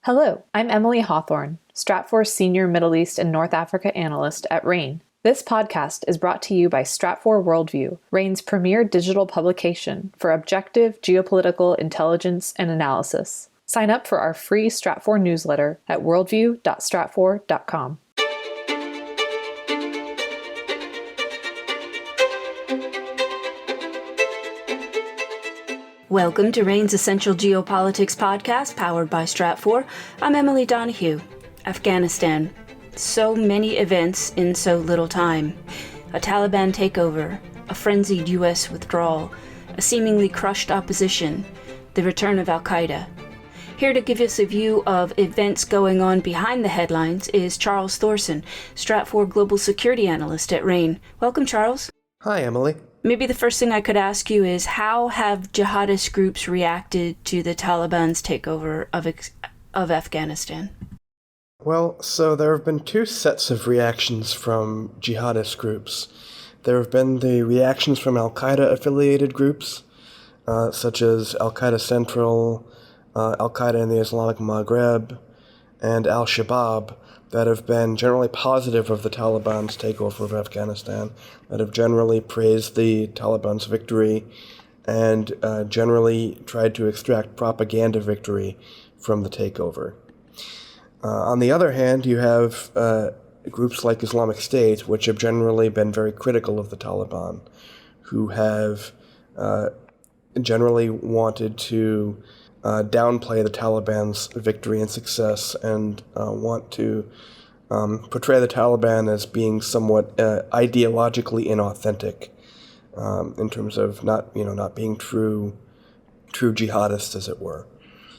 Hello, I'm Emily Hawthorne, Stratfor's Senior Middle East and North Africa Analyst at RANE. This podcast is brought to you by Stratfor Worldview, RANE's premier digital publication for objective geopolitical intelligence and analysis. Sign up for our free Stratfor newsletter at worldview.stratfor.com. Welcome to RANE's Essential Geopolitics podcast, powered by Stratfor. I'm Emily Donahue. Afghanistan. So many events in so little time. A Taliban takeover, a frenzied U.S. withdrawal, a seemingly crushed opposition, the return of Al-Qaeda. Here to give us a view of events going on behind the headlines is Charles Thorson, Stratfor Global Security Analyst at RANE. Welcome, Charles. Hi, Emily. Maybe the first thing I could ask you is, how have jihadist groups reacted to the Taliban's takeover of Afghanistan? Well, so there have been two sets of reactions from jihadist groups. There have been the reactions from Al-Qaeda-affiliated groups, such as Al-Qaeda Central, Al-Qaeda in the Islamic Maghreb, and Al-Shabaab, that have been generally positive of the Taliban's takeover of Afghanistan, that have generally praised the Taliban's victory, and generally tried to extract propaganda victory from the takeover. On the other hand, you have groups like Islamic State, which have generally been very critical of the Taliban, who have generally wanted to downplay the Taliban's victory and success and want to portray the Taliban as being somewhat ideologically inauthentic in terms of not being true jihadists, as it were.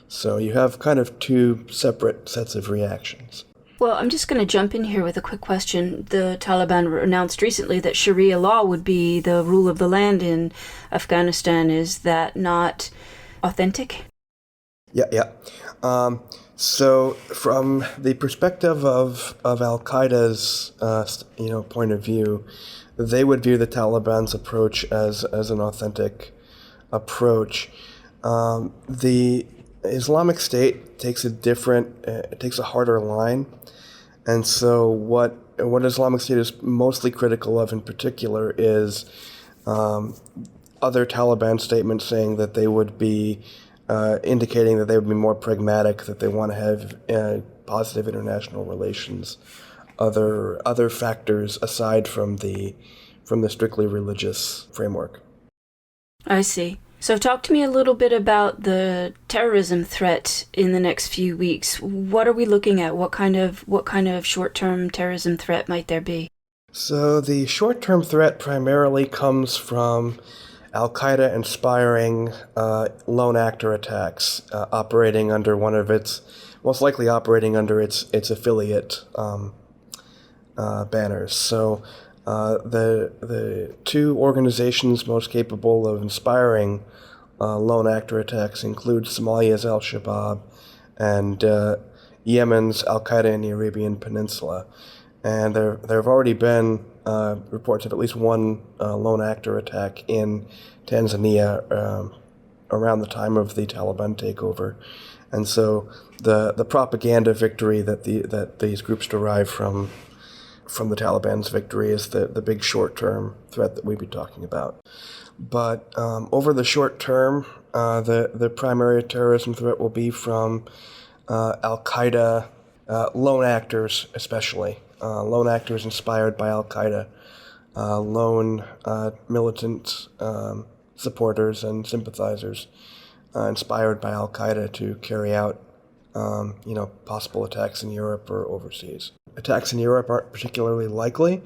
So you have kind of two separate sets of reactions. Well, I'm just going to jump in here with a quick question. The Taliban announced recently that sharia law would be the rule of the land in Afghanistan. Is that not authentic? Yeah. So from the perspective of Al-Qaeda's point of view, they would view the Taliban's approach as an authentic approach. The Islamic State takes a harder line, and so what Islamic State is mostly critical of in particular is other Taliban statements saying that they would be indicating that they would be more pragmatic, that they want to have positive international relations, other factors aside from the strictly religious framework. I see. So talk to me a little bit about the terrorism threat in the next few weeks. What are we looking at? What kind of short-term terrorism threat might there be? So the short-term threat primarily comes from Al-Qaeda inspiring lone actor attacks, operating under most likely operating under its affiliate banners. So the two organizations most capable of inspiring lone actor attacks include Somalia's Al-Shabaab and Yemen's Al-Qaeda in the Arabian Peninsula. And there have already been reports of at least one lone actor attack in Tanzania around the time of the Taliban takeover. And so the propaganda victory that these groups derive from the Taliban's victory is the big short-term threat that we'd be talking about. But over the short term, the primary terrorism threat will be from Al-Qaeda lone actors, especially. Lone actors inspired by Al-Qaeda, lone militant supporters and sympathizers inspired by Al-Qaeda to carry out possible attacks in Europe or overseas. Attacks in Europe aren't particularly likely,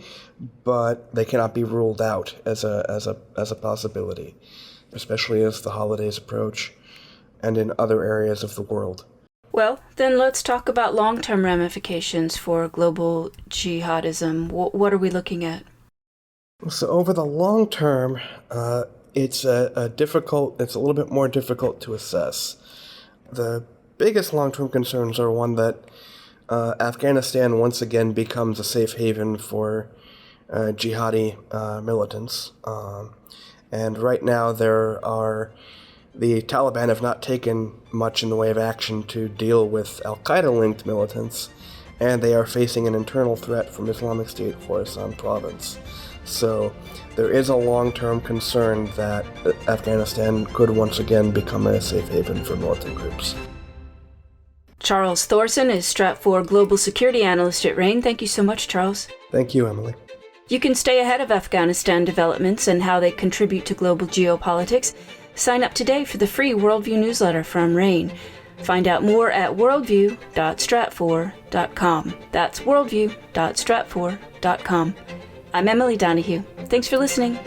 but they cannot be ruled out as a possibility, especially as the holidays approach and in other areas of the world. Well, then let's talk about long-term ramifications for global jihadism. What are we looking at? So over the long term, it's a little bit more difficult to assess. The biggest long-term concerns are one that Afghanistan once again becomes a safe haven for jihadi militants. And right now there are the Taliban have not taken much in the way of action to deal with al-Qaeda-linked militants, and they are facing an internal threat from Islamic State Khorasan province. So there is a long-term concern that Afghanistan could once again become a safe haven for militant groups. Charles Thorson is Stratfor Global Security Analyst at RANE. Thank you so much, Charles. Thank you, Emily. You can stay ahead of Afghanistan developments and how they contribute to global geopolitics. Sign up today for the free Worldview newsletter from RANE. Find out more at worldview.stratfor.com. That's worldview.stratfor.com. I'm Emily Donahue. Thanks for listening.